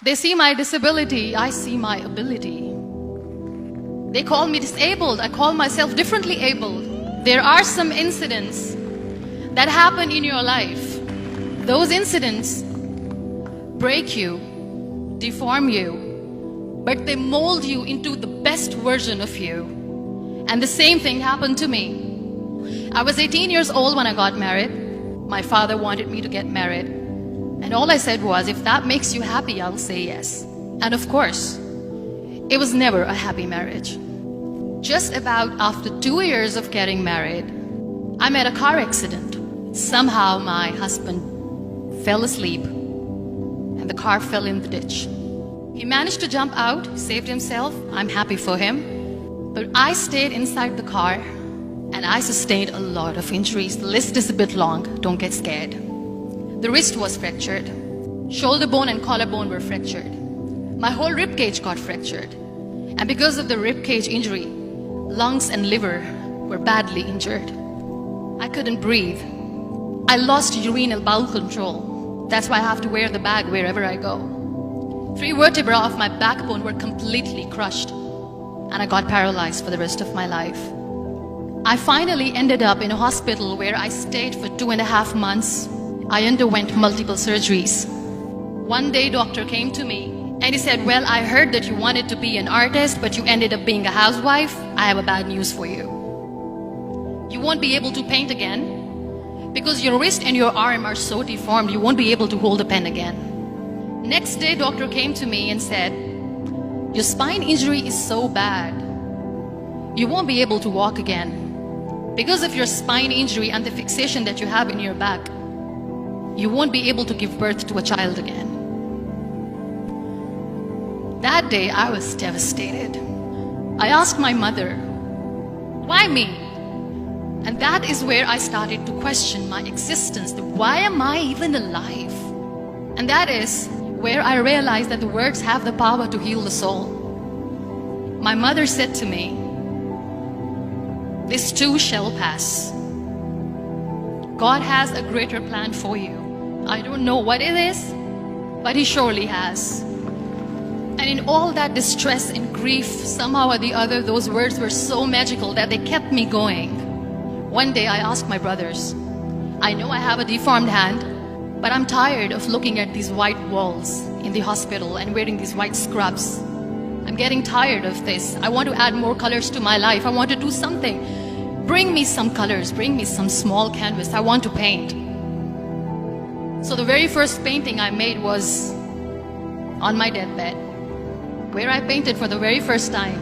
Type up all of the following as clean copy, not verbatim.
They see my disability, I see my ability. They call me disabled, I call myself differently abled. There are some incidents that happen in your life. Those incidents break you, deform you, but they mold you into the best version of you. And the same thing happened to me. I was 18 years old when I got married. My father wanted me to get married. And all I said was, if that makes you happy, I'll say yes. And of course, it was never a happy marriage. Just about after 2 years of getting married, I met a car accident. Somehow my husband fell asleep and the car fell in the ditch. He managed to jump out, saved himself. I'm happy for him. But I stayed inside the car and I sustained a lot of injuries. The list is a bit long, don't get scared. The wrist was fractured. Shoulder bone and collarbone were fractured. My whole rib cage got fractured. And because of the rib cage injury, lungs and liver were badly injured. I couldn't breathe. I lost urinary bowel control. That's why I have to wear the bag wherever I go. 3 vertebrae of my backbone were completely crushed. And I got paralyzed for the rest of my life. I finally ended up in a hospital where I stayed for 2.5 months. I underwent multiple surgeries. One day, doctor came to me and he said, well, I heard that you wanted to be an artist, but you ended up being a housewife. I have a bad news for you. You won't be able to paint again because your wrist and your arm are so deformed, you won't be able to hold a pen again. Next day, doctor came to me and said, your spine injury is so bad, you won't be able to walk again. Because of your spine injury and the fixation that you have in your back, you won't be able to give birth to a child again. That day, I was devastated. I asked my mother, why me? And that is where I started to question my existence. Why am I even alive? And that is where I realized that the words have the power to heal the soul. My mother said to me, this too shall pass. God has a greater plan for you. I don't know what it is, but He surely has. And in all that distress and grief, somehow or the other, those words were so magical that they kept me going. One day I asked my brothers, I know I have a deformed hand, but I'm tired of looking at these white walls in the hospital and wearing these white scrubs. I'm getting tired of this. I want to add more colors to my life. I want to do something. Bring me some colors. Bring me some small canvas. I want to paint. So the very first painting I made was on my deathbed, where I painted for the very first time.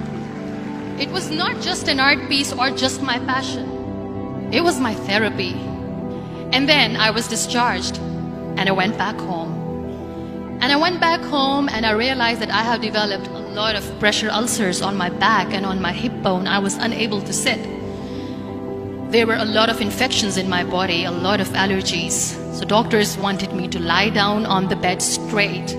It was not just an art piece or just my passion. It was my therapy. And then I was discharged and I went back home. And I went back home and I realized that I have developed a lot of pressure ulcers on my back and on my hip bone. I was unable to sit. There were a lot of infections in my body, a lot of allergies. So doctors wanted me to lie down on the bed straight.